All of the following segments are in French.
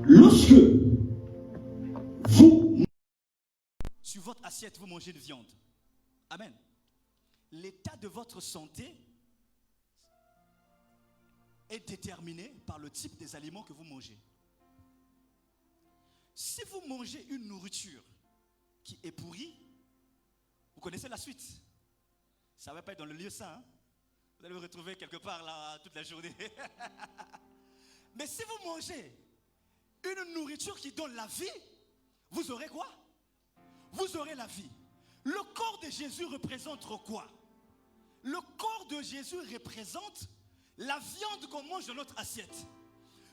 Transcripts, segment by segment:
lorsque vous, sur votre assiette, vous mangez de viande. Amen. L'état de votre santé est déterminé par le type des aliments que vous mangez. Si vous mangez une nourriture qui est pourrie, vous connaissez la suite. Ça ne va pas être dans le lieu saint. Hein? Vous allez vous retrouver quelque part là toute la journée. Mais si vous mangez une nourriture qui donne la vie, vous aurez quoi? Vous aurez la vie. Le corps de Jésus représente quoi? Le corps de Jésus représente la viande qu'on mange dans notre assiette.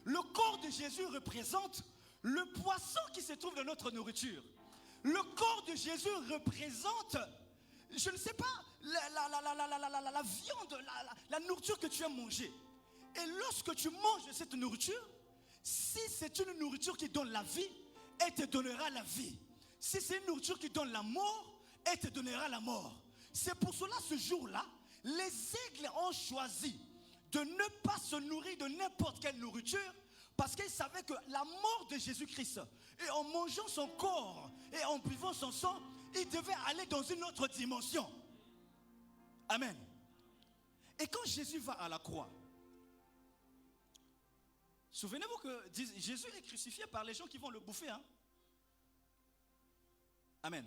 Le corps de Jésus représente le poisson qui se trouve dans notre nourriture. Le corps de Jésus représente, je ne sais pas, la viande, la nourriture que tu as mangée. Et lorsque tu manges cette nourriture, si c'est une nourriture qui donne la vie, elle te donnera la vie. Si c'est une nourriture qui donne la mort, elle te donnera la mort. C'est pour cela, ce jour-là, les aigles ont choisi de ne pas se nourrir de n'importe quelle nourriture, parce qu'ils savaient que la mort de Jésus-Christ, et en mangeant son corps, et en buvant son sang, ils devaient aller dans une autre dimension. Amen. Et quand Jésus va à la croix, souvenez-vous que Jésus est crucifié par les gens qui vont le bouffer. Hein? Amen.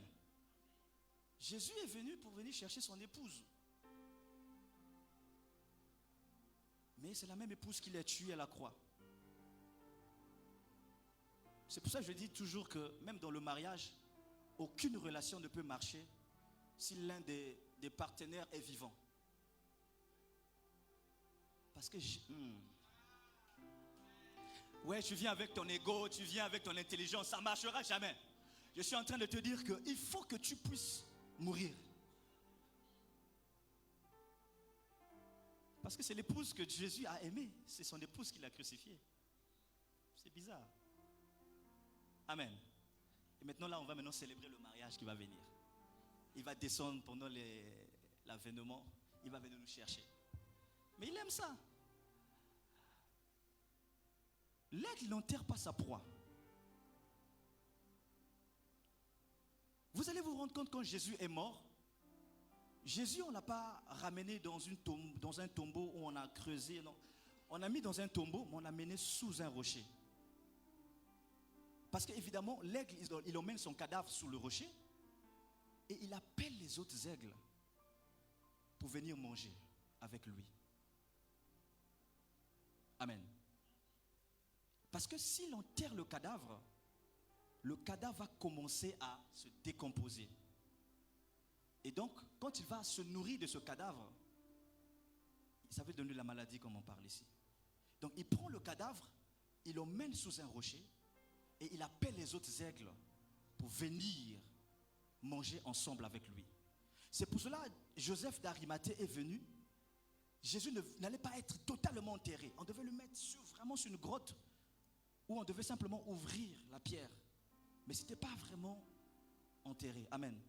Jésus est venu pour venir chercher son épouse. Mais c'est la même épouse qui l'a tuée à la croix. C'est pour ça que je dis toujours que même dans le mariage, aucune relation ne peut marcher si l'un des partenaires est vivant. Parce que... Ouais, tu viens avec ton ego, tu viens avec ton intelligence, ça ne marchera jamais. Je suis en train de te dire qu'il faut que tu puisses mourir. Parce que c'est l'épouse que Jésus a aimée. C'est son épouse qui l'a crucifiée. C'est bizarre. Amen. Et maintenant là, on va maintenant célébrer le mariage qui va venir. Il va descendre pendant l'avènement. Il va venir nous chercher. Mais il aime ça. L'aigle n'enterre pas sa proie. Vous allez vous rendre compte quand Jésus est mort, Jésus, on ne l'a pas ramené dans un tombeau où on a creusé. Non. On l'a mis dans un tombeau, mais on l'a mené sous un rocher. Parce qu'évidemment, l'aigle, il emmène son cadavre sous le rocher et il appelle les autres aigles pour venir manger avec lui. Amen. Parce que s'il enterre le cadavre va commencer à se décomposer. Et donc, quand il va se nourrir de ce cadavre, ça va donner la maladie comme on parle ici. Donc, il prend le cadavre, il l'emmène sous un rocher et il appelle les autres aigles pour venir manger ensemble avec lui. C'est pour cela que Joseph d'Arimathée est venu. Jésus n'allait pas être totalement enterré. On devait le mettre vraiment sur une grotte où on devait simplement ouvrir la pierre. Mais ce n'était pas vraiment enterré. Amen.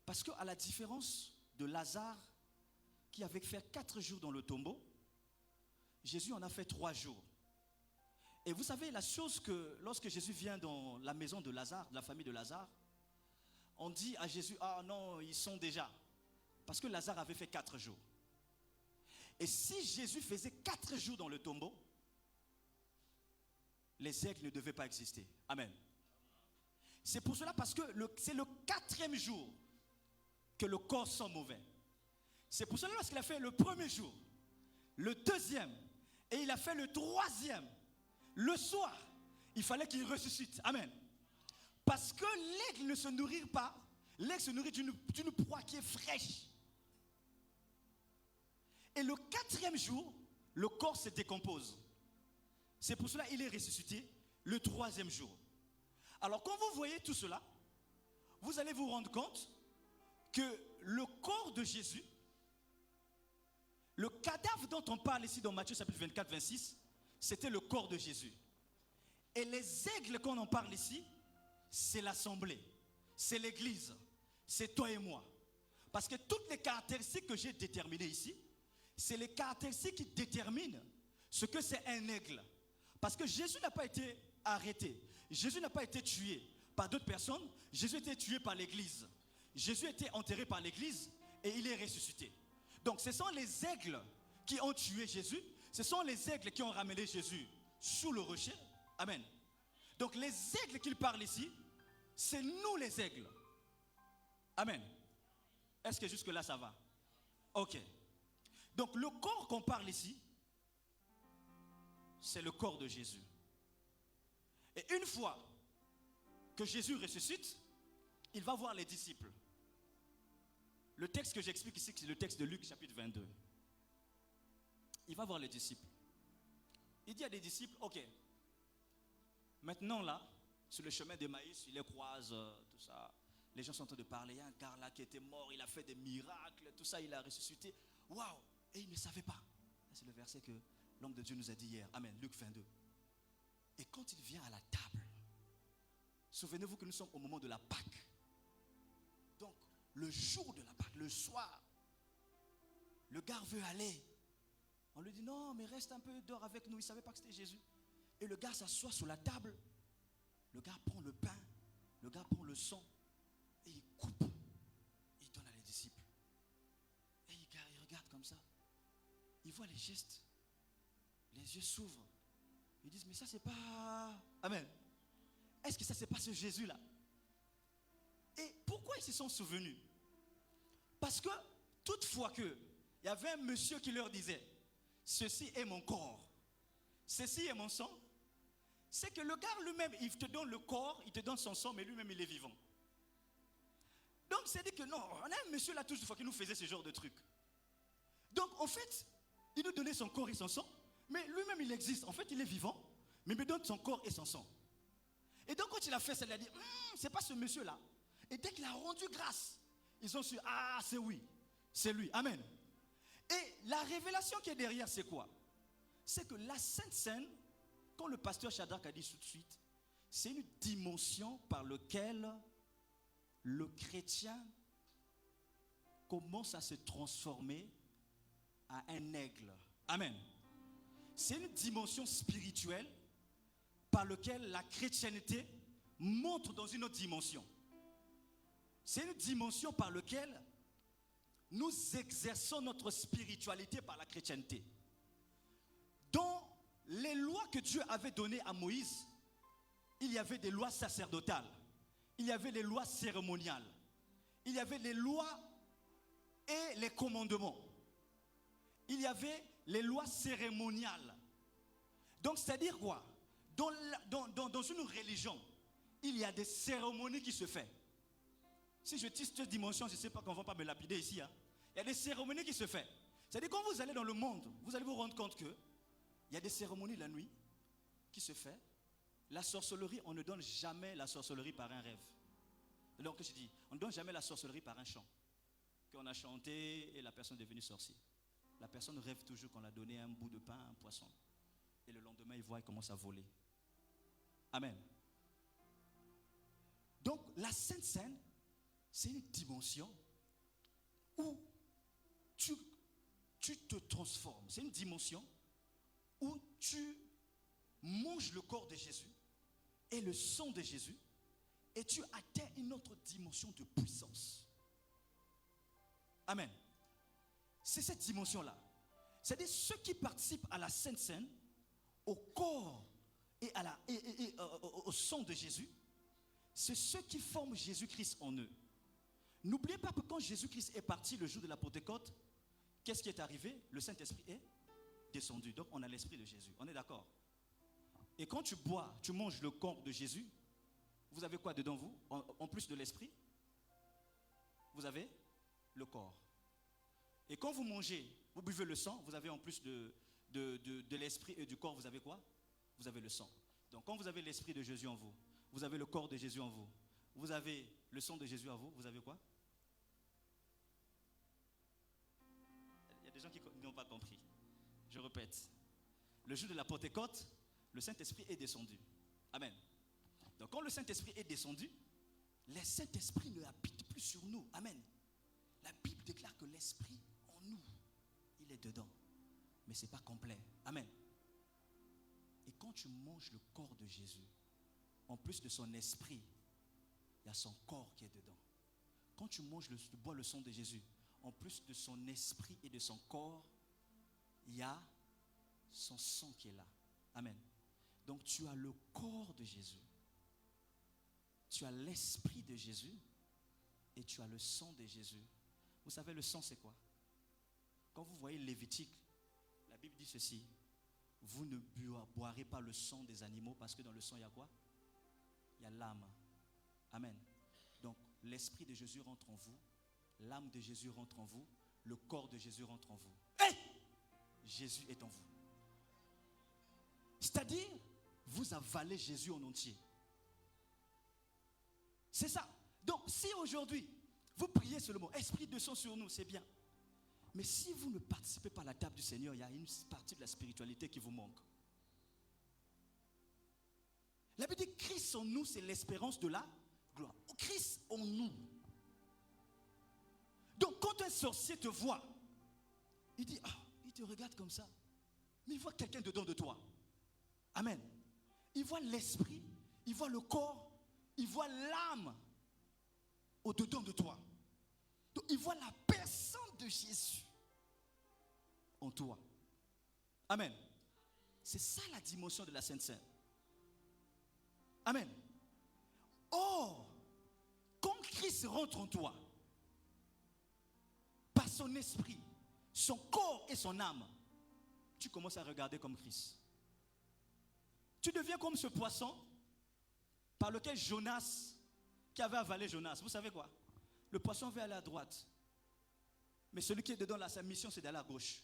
Parce qu'à la différence de Lazare, qui avait fait 4 jours dans le tombeau, Jésus en a fait 3 jours. Et vous savez, la chose que lorsque Jésus vient dans la maison de Lazare, de la famille de Lazare, on dit à Jésus, ah non, ils sont déjà. Parce que Lazare avait fait 4 jours. Et si Jésus faisait 4 jours dans le tombeau, les aigles ne devaient pas exister. Amen. C'est pour cela, parce que c'est le 4e jour que le corps sent mauvais. C'est pour cela lorsqu'il a fait le 1er jour, le 2e, et il a fait le 3e, le soir, il fallait qu'il ressuscite. Amen. Parce que l'aigle ne se nourrit pas, l'aigle se nourrit d'une proie qui est fraîche. Et le 4e jour, le corps se décompose. C'est pour cela qu'il est ressuscité le 3e jour. Alors quand vous voyez tout cela, vous allez vous rendre compte que le corps de Jésus, le cadavre dont on parle ici dans Matthieu chapitre 24, 26, c'était le corps de Jésus. Et les aigles qu'on en parle ici, c'est l'assemblée, c'est l'église, c'est toi et moi. Parce que toutes les caractéristiques que j'ai déterminées ici, c'est les caractéristiques qui déterminent ce que c'est un aigle. Parce que Jésus n'a pas été arrêté. Jésus n'a pas été tué par d'autres personnes. Jésus a été tué par l'Église. Jésus a été enterré par l'Église et il est ressuscité. Donc ce sont les aigles qui ont tué Jésus. Ce sont les aigles qui ont ramené Jésus sous le rocher. Amen. Donc les aigles qu'il parle ici, c'est nous les aigles. Amen. Est-ce que jusque là ça va? Ok. Donc le corps qu'on parle ici, c'est le corps de Jésus. Et une fois que Jésus ressuscite, il va voir les disciples. Le texte que j'explique ici, c'est le texte de Luc chapitre 22. Il va voir les disciples. Il dit à des disciples, ok, maintenant là, sur le chemin d'Emmaüs, il les croise, tout ça. Les gens sont en train de parler. Il y a un gars là qui était mort, il a fait des miracles, tout ça, il a ressuscité. Waouh! Et il ne savait pas. C'est le verset que l'homme de Dieu nous a dit hier. Amen. Luc 22. Et quand il vient à la table, souvenez-vous que nous sommes au moment de la Pâque. Donc, le jour de la Pâque, le soir, le gars veut aller. On lui dit non, mais reste un peu, dors avec nous. Il ne savait pas que c'était Jésus. Et le gars s'assoit sur la table. Le gars prend le pain, le gars prend le sang et il coupe. Il donne à les disciples. Et il regarde comme ça. Il voit les gestes. Les yeux s'ouvrent. Ils disent, mais ça c'est pas... Amen. Est-ce que ça c'est pas ce Jésus-là? Et pourquoi ils se sont souvenus? Parce que toutefois que il y avait un monsieur qui leur disait, ceci est mon corps, ceci est mon sang. C'est que le gars lui-même, il te donne le corps, il te donne son sang, mais lui-même il est vivant. Donc c'est dit que non, on a un monsieur là toutefois qui nous faisait ce genre de truc. Donc en fait, il nous donnait son corps et son sang, mais lui-même il existe. En fait il est vivant, mais il me donne son corps et son sang. Et donc quand il a fait ça, il a dit, c'est pas ce monsieur là. Et dès qu'il a rendu grâce, ils ont su, ah c'est oui, c'est lui, amen. Et la révélation qui est derrière c'est quoi? C'est que la Sainte Seine, quand le pasteur Shadrach a dit tout de suite, c'est une dimension par laquelle le chrétien commence à se transformer à un aigle. Amen. C'est une dimension spirituelle par laquelle la chrétienté montre dans une autre dimension. C'est une dimension par laquelle nous exerçons notre spiritualité par la chrétienté. Dans les lois que Dieu avait données à Moïse, il y avait des lois sacerdotales, il y avait les lois cérémoniales, il y avait les lois et les commandements, il y avait les lois cérémoniales. Donc c'est-à-dire quoi? Dans une religion, il y a des cérémonies qui se font. Si je tisse cette dimension, je ne sais pas qu'on ne va pas me lapider ici. Hein. Il y a des cérémonies qui se font. C'est-à-dire quand vous allez dans le monde, vous allez vous rendre compte que il y a des cérémonies la nuit qui se font. La sorcellerie, on ne donne jamais la sorcellerie par un rêve. Donc je dis, on ne donne jamais la sorcellerie par un chant. Qu'on a chanté et la personne est devenue sorcière. La personne rêve toujours qu'on a donné un bout de pain à un poisson. Et le lendemain, il voit, il commence à voler. Amen. Donc la Sainte Seine, c'est une dimension où tu te transformes. C'est une dimension où tu manges le corps de Jésus et le sang de Jésus et tu atteins une autre dimension de puissance. Amen. C'est cette dimension-là. C'est-à-dire ceux qui participent à la Sainte Seine, au corps et au sang de Jésus, c'est ceux qui forment Jésus-Christ en eux. N'oubliez pas que quand Jésus-Christ est parti le jour de la Pentecôte, qu'est-ce qui est arrivé? Le Saint-Esprit est descendu. Donc on a l'Esprit de Jésus. On est d'accord? Et quand tu bois, tu manges le corps de Jésus, vous avez quoi dedans vous? En plus de l'Esprit, vous avez le corps. Et quand vous mangez, vous buvez le sang, vous avez en plus de l'Esprit et du corps, vous avez quoi? Vous avez le sang. Donc quand vous avez l'Esprit de Jésus en vous, vous avez le corps de Jésus en vous, vous avez le sang de Jésus en vous, vous avez quoi? Il y a des gens qui n'ont pas compris. Je répète. Le jour de la Pentecôte, le Saint-Esprit est descendu. Amen. Donc quand le Saint-Esprit est descendu, le Saint-Esprit ne habite plus sur nous. Amen. La Bible déclare que l'Esprit en nous, il est dedans. Mais ce n'est pas complet. Amen. Et quand tu manges le corps de Jésus, en plus de son esprit, il y a son corps qui est dedans. Quand tu bois le sang de Jésus, en plus de son esprit et de son corps, il y a son sang qui est là. Amen. Donc tu as le corps de Jésus, tu as l'esprit de Jésus et tu as le sang de Jésus. Vous savez, le sang c'est quoi? Quand vous voyez Lévitique, la Bible dit ceci: vous ne boirez pas le sang des animaux, parce que dans le sang il y a quoi? Il y a l'âme. Amen. Donc l'esprit de Jésus rentre en vous, l'âme de Jésus rentre en vous, le corps de Jésus rentre en vous. Hey! Jésus est en vous. C'est-à-dire, vous avalez Jésus en entier. C'est ça. Donc si aujourd'hui vous priez sur le mot esprit de sang sur nous, c'est bien. Mais si vous ne participez pas à la table du Seigneur, il y a une partie de la spiritualité qui vous manque. La Bible dit Christ en nous, c'est l'espérance de la gloire. Christ en nous. Donc quand un sorcier te voit, il dit, il te regarde comme ça, mais il voit quelqu'un dedans de toi. Amen. Il voit l'esprit, il voit le corps, il voit l'âme au-dedans de toi. Donc il voit la personne de Jésus en toi. Amen. C'est ça la dimension de la Sainte Seine. Amen. Or, quand Christ rentre en toi, par son esprit, son corps et son âme, tu commences à regarder comme Christ. Tu deviens comme ce poisson par lequel Jonas, qui avait avalé Jonas, vous savez quoi? Le poisson veut aller à droite, mais celui qui est dedans là, sa mission c'est d'aller à gauche.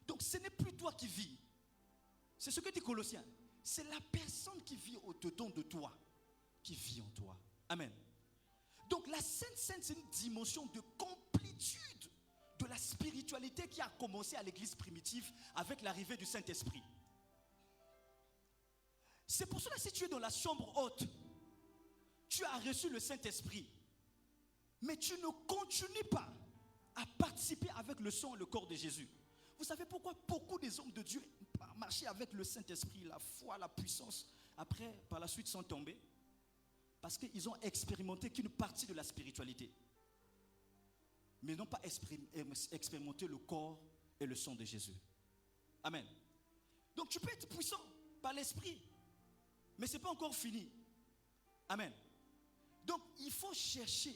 Donc ce n'est plus toi qui vis. C'est ce que dit Colossiens. C'est la personne qui vit au-dedans de toi, qui vit en toi. Amen. Donc la Sainte Seine, c'est une dimension de complétude de la spiritualité qui a commencé à l'église primitive avec l'arrivée du Saint-Esprit. C'est pour cela, si tu es dans la chambre haute, tu as reçu le Saint-Esprit, mais tu ne continues pas à participer avec le sang et le corps de Jésus. Vous savez pourquoi beaucoup des hommes de Dieu marchaient avec le Saint-Esprit, la foi, la puissance, après, par la suite, sont tombés? Parce qu'ils ont expérimenté qu'une partie de la spiritualité, mais n'ont pas expérimenté le corps et le sang de Jésus. Amen. Donc tu peux être puissant par l'esprit, mais ce n'est pas encore fini. Amen. Donc il faut chercher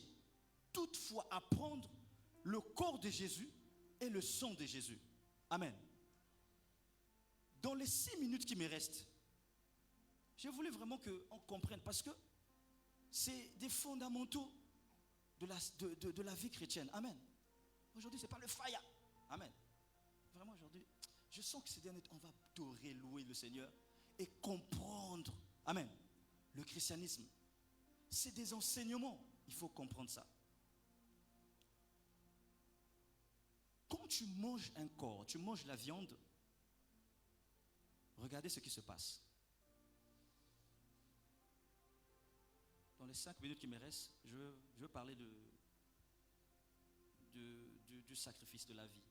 toutefois à prendre le corps de Jésus et le sang de Jésus. Amen. Dans les 6 minutes qui me restent, je voulais vraiment qu'on comprenne, parce que c'est des fondamentaux de la vie chrétienne. Amen. Aujourd'hui, ce n'est pas le fire. Amen. Vraiment, aujourd'hui, je sens que ces derniers temps, on va adorer, louer le Seigneur et comprendre. Amen. Le christianisme, c'est des enseignements. Il faut comprendre ça. Quand tu manges un corps, tu manges la viande, regardez ce qui se passe. Dans les 5 minutes qui me restent, je veux parler du sacrifice de la vie.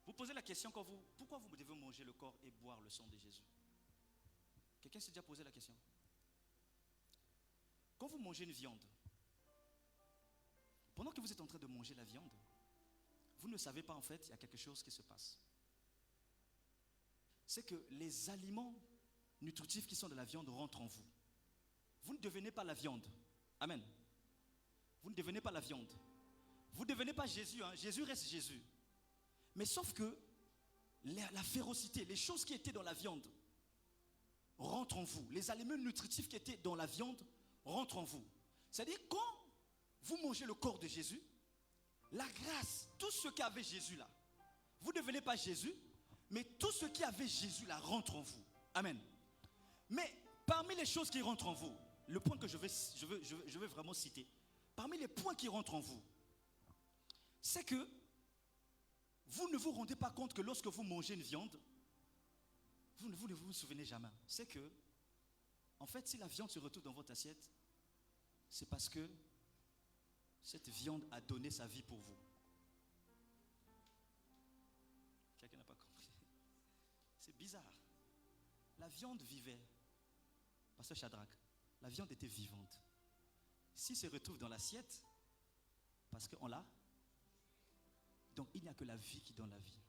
Vous posez la question pourquoi vous devez manger le corps et boire le sang de Jésus? Quelqu'un s'est déjà posé la question? Quand vous mangez une viande, pendant que vous êtes en train de manger la viande, vous ne savez pas en fait, il y a quelque chose qui se passe. C'est que les aliments nutritifs qui sont de la viande rentrent en vous. Vous ne devenez pas la viande. Amen. Vous ne devenez pas la viande. Vous ne devenez pas Jésus. Jésus reste Jésus. Mais sauf que la férocité, les choses qui étaient dans la viande rentrent en vous. Les aliments nutritifs qui étaient dans la viande rentrent en vous. C'est-à-dire quand vous mangez le corps de Jésus, la grâce, tout ce qu'avait Jésus là, vous ne devenez pas Jésus, mais tout ce qui avait Jésus là rentre en vous. Amen. Mais parmi les choses qui rentrent en vous, le point que je vais vraiment citer, parmi les points qui rentrent en vous, c'est que vous ne vous rendez pas compte que lorsque vous mangez une viande, vous ne vous souvenez jamais. C'est que, en fait, si la viande se retrouve dans votre assiette, c'est parce que cette viande a donné sa vie pour vous. Quelqu'un n'a pas compris. C'est bizarre. la viande vivait. Pasteur Shadrach, la viande était vivante. S'il se retrouve dans l'assiette, parce qu'on l'a, donc il n'y a que la vie qui donne la vie.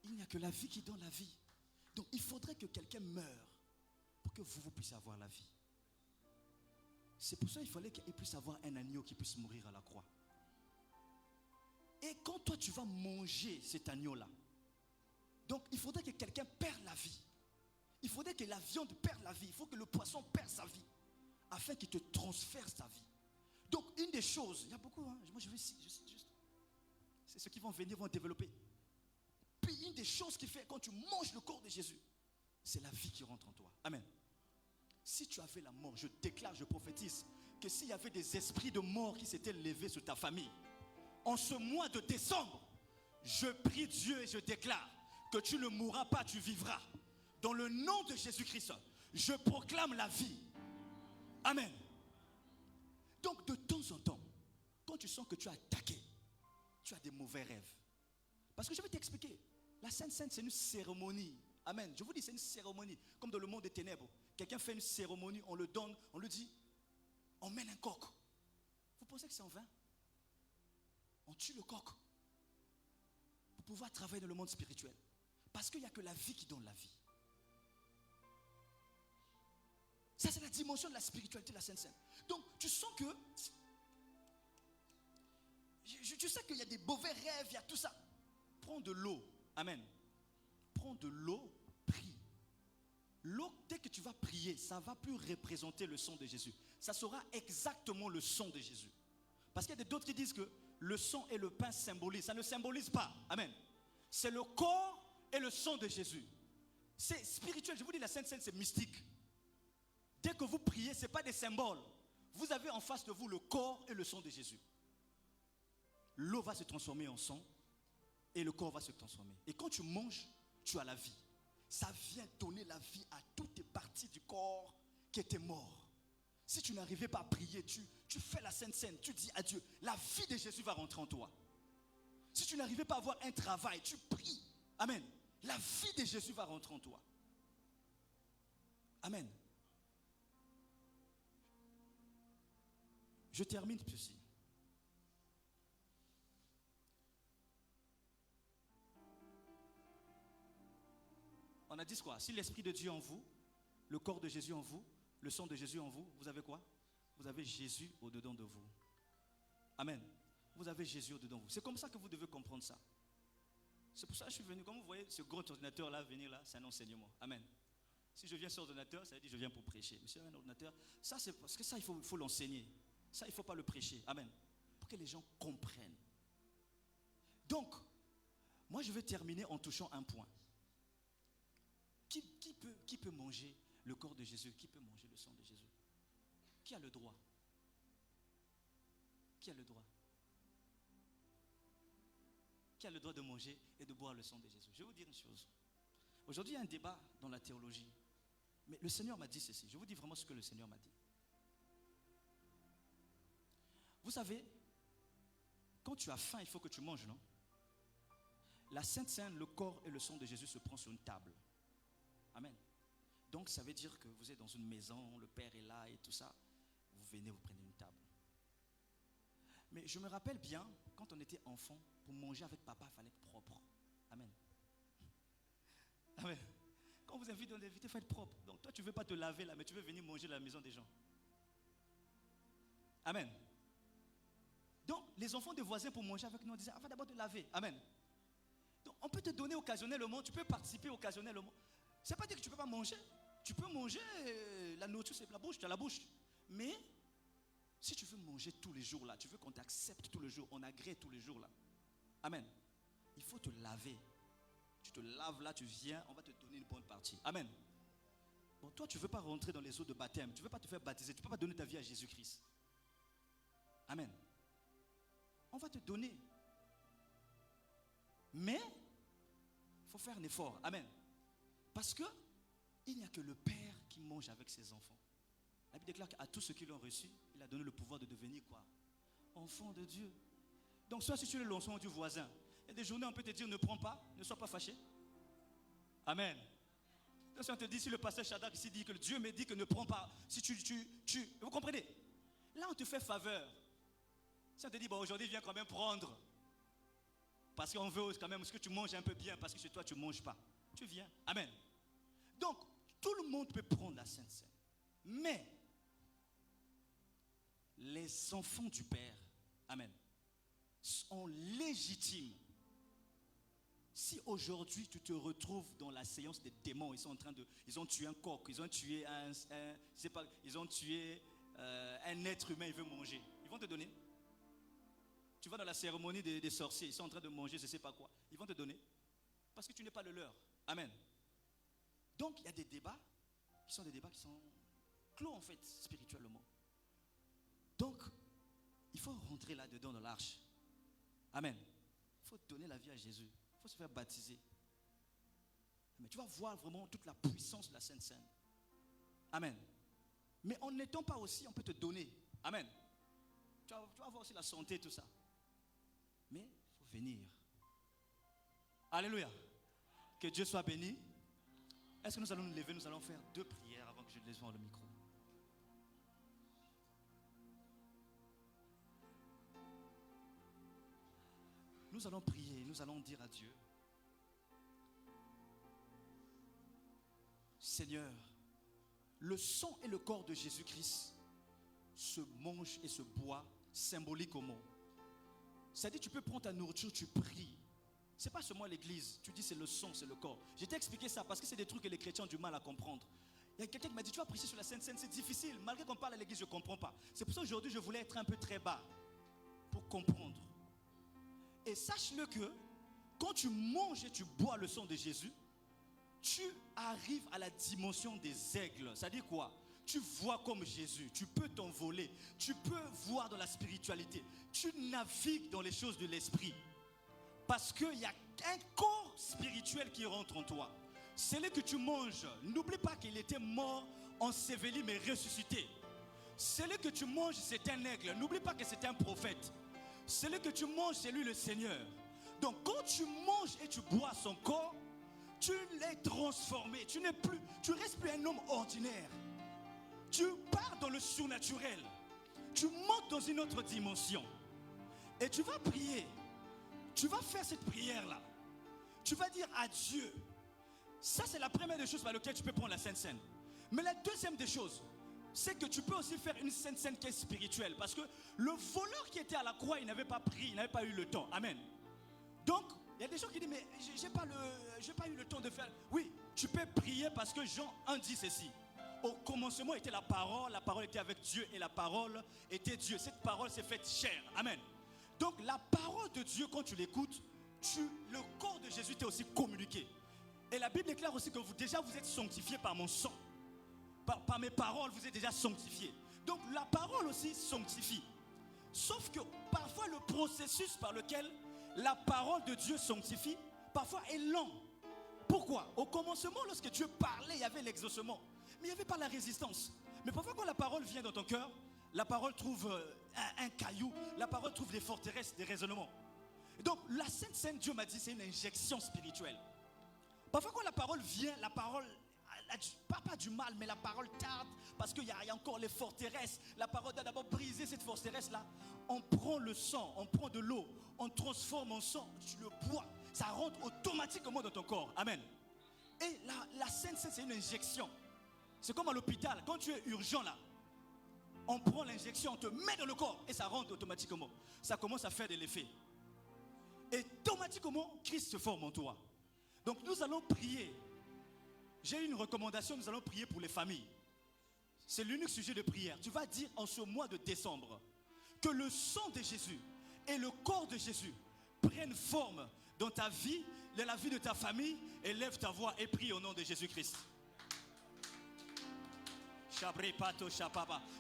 Il n'y a que la vie qui donne la vie. Donc il faudrait que quelqu'un meure pour que vous puissiez avoir la vie. C'est pour ça qu'il fallait qu'il puisse avoir un agneau qui puisse mourir à la croix. Et quand toi tu vas manger cet agneau-là, donc il faudrait que quelqu'un perde la vie. Il faudrait que la viande perde la vie. Il faut que le poisson perde sa vie, afin qu'il te transfère sa vie. Donc une des choses, il y a beaucoup, hein, moi je vais juste, c'est ceux qui vont venir, vont développer. Puis une des choses qui fait quand tu manges le corps de Jésus, c'est la vie qui rentre en toi. Amen. Si tu avais la mort, je déclare, je prophétise, que s'il y avait des esprits de mort qui s'étaient levés sur ta famille, en ce mois de décembre, je prie Dieu et je déclare que tu ne mourras pas, tu vivras. Dans le nom de Jésus-Christ, je proclame la vie. Amen. Donc de temps en temps, quand tu sens que tu as attaqué, tu as des mauvais rêves. Parce que je vais t'expliquer, la Sainte Seine, c'est une cérémonie. Amen. Je vous dis, c'est une cérémonie. Comme dans le monde des ténèbres, quelqu'un fait une cérémonie, on le donne, on lui dit, on mène un coq. Vous pensez que c'est en vain? On tue le coq pour pouvoir travailler dans le monde spirituel. Parce qu'il n'y a que la vie qui donne la vie. Ça, c'est la dimension de la spiritualité de la Sainte Seine. Donc, tu sens que... Tu sais qu'il y a des mauvais rêves, il y a tout ça. Prends de l'eau. Amen. Prends de l'eau, prie. L'eau, dès que tu vas prier, ça ne va plus représenter le sang de Jésus. Ça sera exactement le sang de Jésus. Parce qu'il y a d'autres qui disent que le sang et le pain symbolisent. Ça ne symbolise pas. Amen. C'est le corps et le sang de Jésus. C'est spirituel. Je vous dis, la Sainte Seine, c'est mystique. Dès que vous priez, ce n'est pas des symboles. Vous avez en face de vous le corps et le sang de Jésus. L'eau va se transformer en sang et le corps va se transformer. Et quand tu manges, tu as la vie. Ça vient donner la vie à toutes les parties du corps qui étaient mortes. Si tu n'arrivais pas à prier, tu fais la Sainte Seine, tu dis à Dieu, la vie de Jésus va rentrer en toi. Si tu n'arrivais pas à avoir un travail, tu pries. Amen. La vie de Jésus va rentrer en toi. Amen. Je termine ceci. On a dit quoi? Si l'Esprit de Dieu en vous, le corps de Jésus en vous, le sang de Jésus en vous, vous avez quoi? Vous avez Jésus au-dedans de vous. Amen. Vous avez Jésus au-dedans de vous. C'est comme ça que vous devez comprendre ça. C'est pour ça que je suis venu. Comme vous voyez, ce gros ordinateur là, venir là, c'est un enseignement. Amen. Si je viens sur l'ordinateur, ça veut dire que je viens pour prêcher. Mais si un ordinateur, ça c'est parce que ça, il faut l'enseigner. Ça, il ne faut pas le prêcher. Amen. Pour que les gens comprennent. Donc, moi je vais terminer en touchant un point. Qui peut manger le corps de Jésus? Qui peut manger le sang de Jésus? Qui a le droit? Qui a le droit? Qui a le droit de manger et de boire le sang de Jésus? Je vais vous dire une chose. Aujourd'hui, il y a un débat dans la théologie. Mais le Seigneur m'a dit ceci. Je vous dis vraiment ce que le Seigneur m'a dit. Vous savez, quand tu as faim, il faut que tu manges, non? La Sainte Seine, le corps et le sang de Jésus se prend sur une table. Amen. Donc ça veut dire que vous êtes dans une maison, le Père est là et tout ça. Vous venez, vous prenez une table. Mais je me rappelle bien, quand on était enfant, pour manger avec papa, il fallait être propre. Amen. Amen. Quand vous invitez, il faut être propre. Donc toi, tu ne veux pas te laver là, mais tu veux venir manger à la maison des gens. Amen. Donc les enfants des voisins pour manger avec nous, on disait, va d'abord te laver. Amen. Donc on peut te donner occasionnellement, tu peux participer occasionnellement. Ça ne veut pas dire que tu ne peux pas manger. Tu peux manger, la nourriture c'est la bouche, tu as la bouche. Mais si tu veux manger tous les jours là, tu veux qu'on t'accepte tous les jours, on agrée tous les jours là. Amen. Il faut te laver. Tu te laves là, tu viens, on va te donner une bonne partie. Amen. Bon, toi tu ne veux pas rentrer dans les eaux de baptême, tu ne veux pas te faire baptiser, tu ne peux pas donner ta vie à Jésus-Christ. Amen. On va te donner. Mais il faut faire un effort. Amen. Parce que il n'y a que le Père qui mange avec ses enfants. La Bible déclare qu'à tous ceux qui l'ont reçu, il a donné le pouvoir de devenir quoi? Enfant de Dieu. Donc soit si tu es l'enfant du voisin, Il y a des journées où on peut te dire ne prends pas, ne sois pas fâché. Amen. Donc, si on te dit, si le pasteur Shadrach ici dit que Dieu me dit que ne prends pas, si vous comprenez? Là, on te fait faveur. Si on te dit, bon, aujourd'hui, viens quand même prendre. Parce qu'on veut quand même que tu manges un peu bien, parce que chez toi, tu ne manges pas. Tu viens. Amen. Donc, tout le monde peut prendre la Sainte Seine. Mais, les enfants du Père, amen, sont légitimes. Si aujourd'hui tu te retrouves dans la séance des démons, ils ont tué un coq, ils ont tué un être humain, ils veulent manger. Ils vont te donner. Tu vas dans la cérémonie des sorciers, ils sont en train de manger, je ne sais pas quoi. Ils vont te donner. Parce que tu n'es pas le leur. Amen. Donc il y a des débats qui sont clos en fait, spirituellement. Donc, il faut rentrer là-dedans dans l'arche. Amen. Il faut donner la vie à Jésus. Il faut se faire baptiser. Mais tu vas voir vraiment toute la puissance de la Sainte Seine. Amen. Mais en n'étant pas aussi, on peut te donner. Amen. Tu vas voir aussi la santé, tout ça. Mais il faut venir. Alléluia. Que Dieu soit béni. Est-ce que nous allons nous lever? Nous allons faire 2 prières avant que je laisse voir le micro. Nous allons prier, nous allons dire à Dieu, Seigneur, le sang et le corps de Jésus-Christ se mangent et se boivent symboliquement. C'est-à-dire, tu peux prendre ta nourriture, tu pries. Ce n'est pas seulement l'église, tu dis c'est le sang, c'est le corps. Je t'ai expliqué ça parce que c'est des trucs que les chrétiens ont du mal à comprendre. Il y a quelqu'un qui m'a dit, tu vas prêcher sur la Sainte Seine, c'est difficile. Malgré qu'on parle à l'église, je ne comprends pas. C'est pour ça qu'aujourd'hui, je voulais être un peu très bas pour comprendre. Et sache-le que quand tu manges et tu bois le sang de Jésus, tu arrives à la dimension des aigles. C'est-à-dire quoi? Tu vois comme Jésus, tu peux t'envoler, tu peux voir dans la spiritualité, tu navigues dans les choses de l'esprit. Parce qu'il y a un corps spirituel qui rentre en toi. Celui que tu manges, n'oublie pas qu'il était mort, enseveli mais ressuscité. Celui que tu manges, c'est un aigle, n'oublie pas que c'est un prophète. Celui que tu manges, c'est lui le Seigneur. Donc quand tu manges et tu bois son corps, tu l'es transformé. Tu restes plus un homme ordinaire. Tu pars dans le surnaturel. Tu montes dans une autre dimension. Et tu vas prier. Tu vas faire cette prière-là. Tu vas dire à Dieu. Ça, c'est la première des choses par lesquelles tu peux prendre la Sainte Seine. Mais la deuxième des choses, c'est que tu peux aussi faire une Sainte Seine qui est spirituelle. Parce que le voleur qui était à la croix, il n'avait pas pris, il n'avait pas eu le temps. Amen. Donc, il y a des gens qui disent, mais j'ai pas eu le temps de faire. Oui, tu peux prier parce que Jean 1 dit ceci. Au commencement était la parole était avec Dieu et la parole était Dieu. Cette parole s'est faite chair. Amen. Donc, la parole de Dieu, quand tu l'écoutes, le corps de Jésus t'est aussi communiqué. Et la Bible déclare aussi que vous êtes sanctifiés par mon sang. Par mes paroles, vous êtes déjà sanctifiés. Donc la parole aussi sanctifie. Sauf que parfois le processus par lequel la parole de Dieu sanctifie, parfois est lent. Pourquoi? Au commencement, lorsque Dieu parlait, il y avait l'exaucement. Mais il n'y avait pas la résistance. Mais parfois quand la parole vient dans ton cœur, la parole trouve un caillou, la parole trouve des forteresses, des raisonnements. Et donc la Sainte Seine, Dieu m'a dit, c'est une injection spirituelle. Parfois quand la parole vient, la parole... pas du mal, mais la parole tarde parce qu'il y a encore les forteresses. La parole doit d'abord briser cette forteresse-là. On prend le sang, on prend de l'eau, on transforme en sang, tu le bois, ça rentre automatiquement dans ton corps. Amen. Et la Sainte Seine, c'est une injection. C'est comme à l'hôpital, quand tu es urgent là, on prend l'injection, on te met dans le corps et ça rentre automatiquement. Ça commence à faire de l'effet. Et automatiquement, Christ se forme en toi. Donc nous allons prier. J'ai une recommandation, nous allons prier pour les familles. C'est l'unique sujet de prière. Tu vas dire en ce mois de décembre que le sang de Jésus et le corps de Jésus prennent forme dans ta vie, dans la vie de ta famille, et lève ta voix et prie au nom de Jésus-Christ.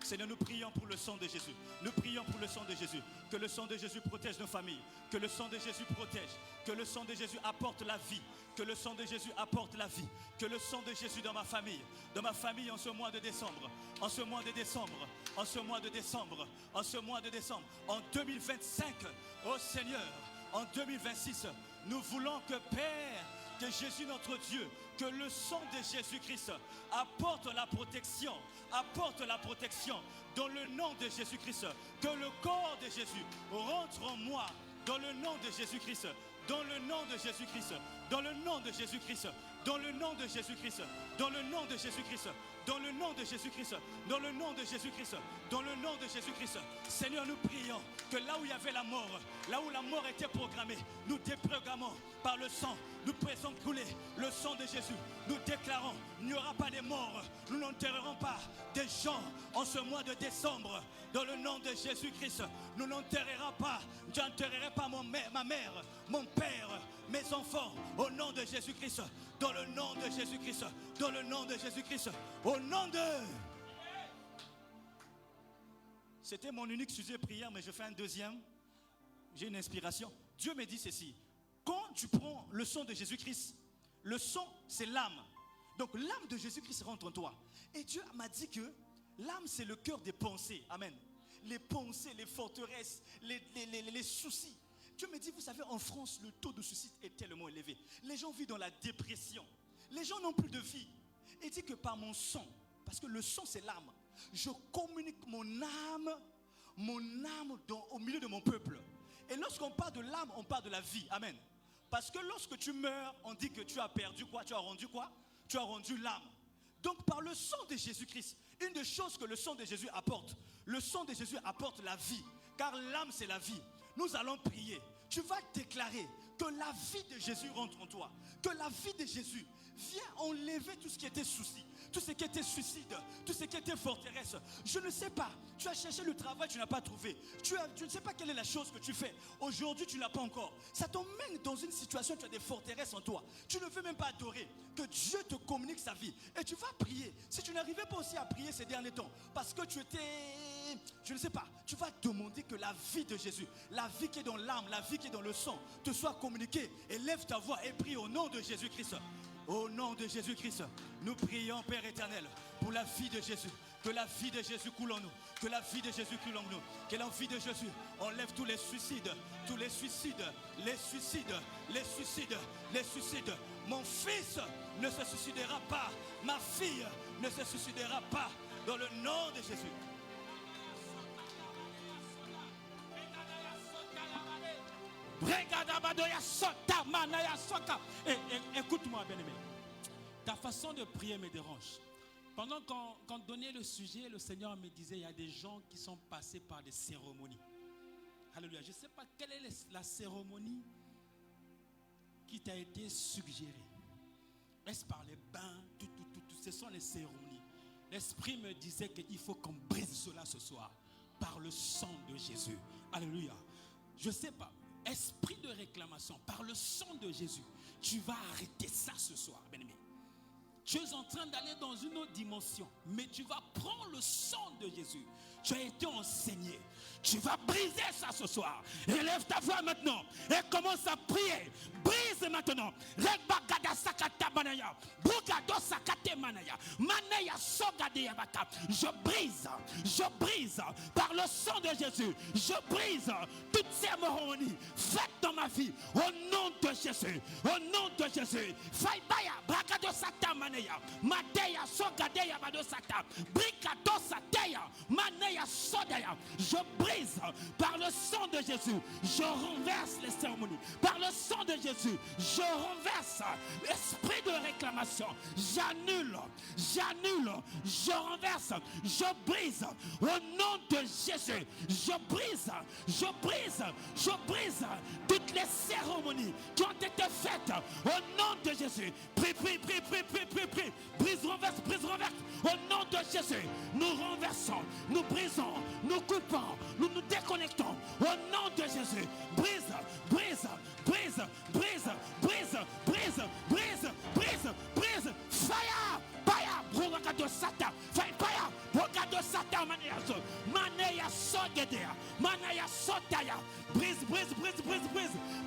Seigneur, nous prions pour le sang de Jésus. Nous prions pour le sang de Jésus. Que le sang de Jésus protège nos familles. Que le sang de Jésus protège. Que le sang de Jésus apporte la vie. Que le sang de Jésus apporte la vie. Que le sang de Jésus dans ma famille en ce mois de décembre. En ce mois de décembre. En ce mois de décembre. En ce mois de décembre. En 2025. Oh Seigneur. en 2026, nous voulons que Père, que Jésus notre Dieu, que le sang de Jésus-Christ apporte la protection dans le nom de Jésus-Christ, que le corps de Jésus rentre en moi dans le nom de Jésus-Christ, dans le nom de Jésus-Christ, dans le nom de Jésus-Christ, dans le nom de Jésus-Christ, dans le nom de Jésus-Christ, dans le nom de Jésus-Christ, dans le nom de Jésus-Christ, dans le nom de Jésus-Christ. Seigneur, nous prions que là où il y avait la mort, là où la mort était programmée, nous déprogrammons par le sang. Nous faisons couler le sang de Jésus. Nous déclarons, il n'y aura pas de morts. Nous n'enterrerons pas des gens en ce mois de décembre. Dans le nom de Jésus-Christ, nous n'enterrerons pas. Je n'enterrerai pas ma mère, mon père, mes enfants. Au nom de Jésus-Christ, dans le nom de Jésus-Christ, dans le nom de Jésus-Christ, au nom de... C'était mon unique sujet de prière, mais je fais un deuxième. J'ai une inspiration. Dieu me dit ceci. Quand tu prends le sang de Jésus-Christ, le sang, c'est l'âme. Donc l'âme de Jésus-Christ rentre en toi. Et Dieu m'a dit que l'âme, c'est le cœur des pensées. Amen. Les pensées, les forteresses, les soucis. Dieu me dit, vous savez, en France, le taux de suicide est tellement élevé. Les gens vivent dans la dépression. Les gens n'ont plus de vie. Et dit que par mon sang, parce que le sang, c'est l'âme, je communique mon âme au milieu de mon peuple. Et lorsqu'on parle de l'âme, on parle de la vie. Amen. Parce que lorsque tu meurs, on dit que tu as perdu quoi? Tu as rendu quoi? Tu as rendu l'âme. Donc par le sang de Jésus-Christ, une des choses que le sang de Jésus apporte, le sang de Jésus apporte la vie. Car l'âme c'est la vie. Nous allons prier. Tu vas déclarer que la vie de Jésus rentre en toi. Que la vie de Jésus vient enlever tout ce qui était souci, tout ce qui était suicide, tout ce qui était forteresse. Je ne sais pas. Tu as cherché le travail, tu n'as pas trouvé. Tu ne sais pas quelle est la chose que tu fais. Aujourd'hui, tu ne l'as pas encore. Ça t'emmène dans une situation, tu as des forteresses en toi. Tu ne veux même pas adorer. Que Dieu te communique sa vie. Et tu vas prier. Si tu n'arrivais pas aussi à prier ces derniers temps, parce que tu étais... Je ne sais pas. Tu vas demander que la vie de Jésus, la vie qui est dans l'âme, la vie qui est dans le sang, te soit communiquée. Et lève ta voix et prie au nom de Jésus-Christ. Au nom de Jésus-Christ, nous prions, Père éternel, pour la vie de Jésus. Que la vie de Jésus coule en nous. Que la vie de Jésus coule en nous. Que la vie de Jésus enlève tous les suicides. Tous les suicides. Les suicides. Les suicides. Les suicides. Mon fils ne se suicidera pas. Ma fille ne se suicidera pas. Dans le nom de Jésus. Écoute-moi, bien-aimé. Ta façon de prier me dérange. Pendant qu'on donnait le sujet, le Seigneur me disait, il y a des gens qui sont passés par des cérémonies. Alléluia. Je ne sais pas quelle est la cérémonie qui t'a été suggérée. Est-ce par les bains, tout, ce sont les cérémonies. L'Esprit me disait qu'il faut qu'on brise cela ce soir par le sang de Jésus. Alléluia. Je ne sais pas. Esprit de réclamation, par le sang de Jésus, tu vas arrêter ça ce soir, bien-aimé. Tu es en train d'aller dans une autre dimension, mais tu vas prendre le sang de Jésus. Tu as été enseigné. Tu vas briser ça ce soir. Élève ta voix maintenant et commence à prier. Brise maintenant. Je brise par le sang de Jésus. Je brise toutes ces cérémonies faites dans ma vie. Au nom de Jésus. Au nom de Jésus. Faibaya, bragado sata maneya. Madeya sogadeya bado sata. Bricado sateya. Maneya sodaya. Je brise par le sang de Jésus. Je renverse les cérémonies. Par le sang de Jésus, je renverse l'esprit de réclamation. J'annule, je renverse, je brise au nom de Jésus. Je brise toutes les cérémonies qui ont été faites au nom de Jésus. Prie. Brise, renverse. Au nom de Jésus, nous renversons, nous brisons, nous coupons, nous nous déconnectons. Au nom de Jésus, brise. Fire. Brogado Sata. Fire. Brogado Sata Maneya Sogedea. Maneya Sotaya. Brise.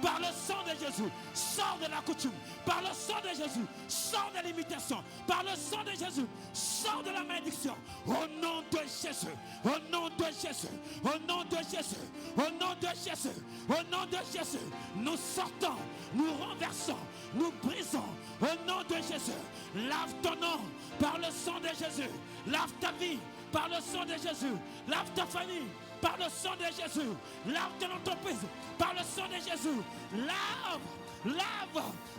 Par le sang de Jésus. Sors de la coutume. Par le sang de Jésus, sors des limitations. Par le sang de Jésus, sors de la malédiction. Au nom de Jésus, au nom de Jésus, au nom de Jésus, au nom de Jésus, au nom de Jésus, nous sortons, nous renversons, nous brisons. Au nom de Jésus, lave ton nom par le sang de Jésus. Lave ta vie par le sang de Jésus. Lave ta famille par le sang de Jésus. Lave ton entreprise par le sang de Jésus. Lave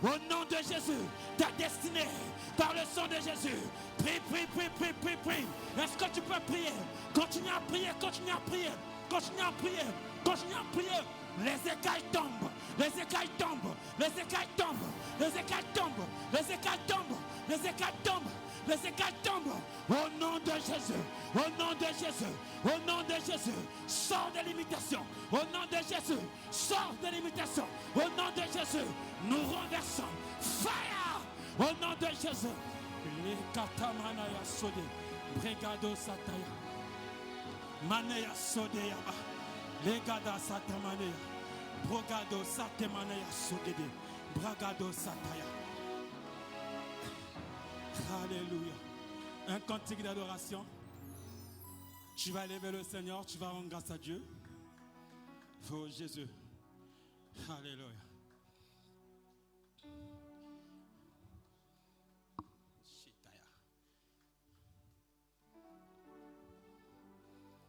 au nom de Jésus ta destinée par le sang de Jésus. Prie, prie, prie, prie, prie, prie. Est-ce que tu peux prier? Continue à prier, continue à prier, continue à prier, continue à prier. Les écailles tombent, les écailles tombent, les écailles tombent, les écailles tombent, les écailles tombent, les écailles tombent, les écailles tombent. Au nom de Jésus, au nom de Jésus, au nom de Jésus, sors des limitations. Au nom de Jésus, sors des limitations. Au nom de Jésus, nous renversons. Fire! Au nom de Jésus. Les katamanaya sode, brigado sataya, manaya sode yaba. Legada satamane, brogado satemane sogede, bragado sataya. Alléluia. Un cantique d'adoration. Tu vas aller vers le Seigneur, tu vas rendre grâce à Dieu. Oh Jésus. Alléluia.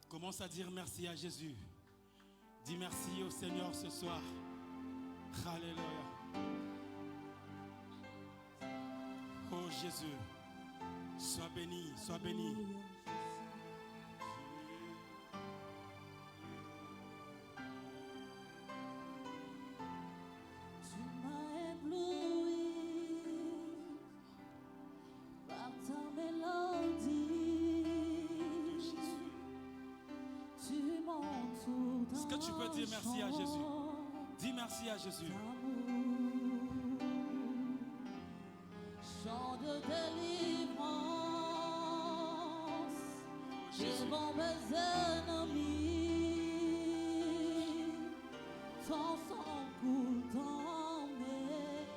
Commence à dire merci à Jésus. Dis merci au Seigneur ce soir. Alléluia. Oh Jésus, sois béni, sois béni. Tu m'as ébloui par ta mélodie. Tu m'entoures dans Est-ce que tu peux dire merci à Jésus? Dis merci à Jésus. Chant de délivrance devant mes ennemis. Ton sang coule dans mes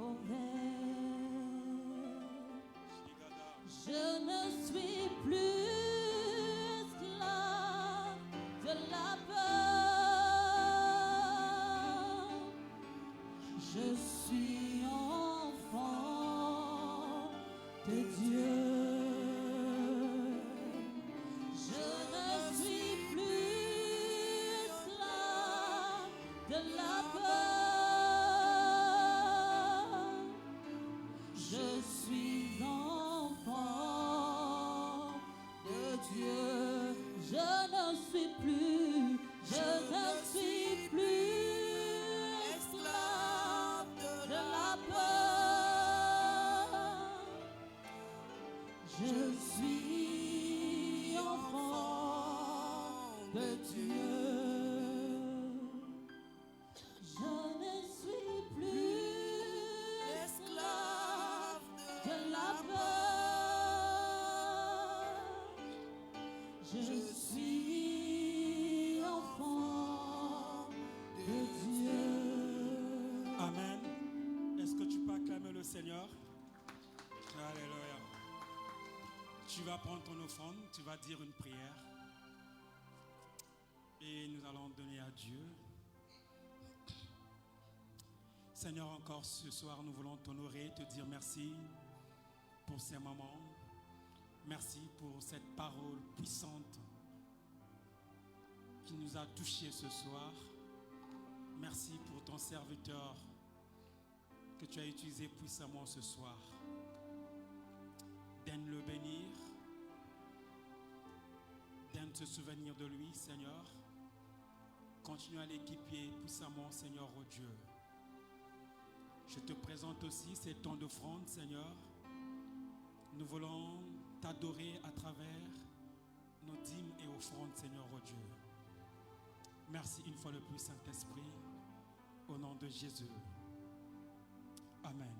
oreilles. Je ne suis plus esclave de la peur. Je suis enfant de Dieu. Je ne suis plus esclave de la peur. Je suis enfant de Dieu. Je ne suis plus esclave de la peur. Je suis enfant de Dieu. Je ne suis plus esclave de la peur. Je suis enfant de Dieu. Amen. Est-ce que tu peux acclamer le Seigneur? Alléluia. Tu vas prendre ton offrande, tu vas dire une prière. Et nous allons donner à Dieu. Seigneur, encore ce soir, nous voulons t'honorer, te dire merci pour ces moments. Merci pour cette parole puissante qui nous a touchés ce soir. Merci pour ton serviteur que tu as utilisé puissamment ce soir. Daigne le bénir. Daigne se souvenir de lui, Seigneur. Continue à l'équiper puissamment, Seigneur, oh Dieu. Je te présente aussi ces temps d'offrande, Seigneur. Nous voulons t'adorer à travers nos dîmes et offrandes, Seigneur, oh Dieu. Merci une fois de plus, Saint-Esprit, au nom de Jésus. Amen.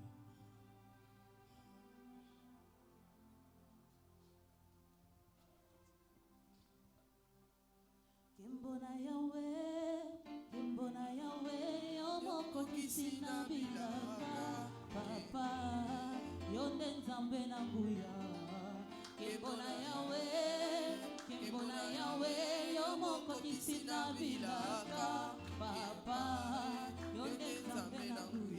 Kimbona Yahweh, Yomoko Kisina. bilaka papa yo nde nzambe na nguya nkembo na yawe yo mokokisi na bilaka papa yo nde nzambe na nguya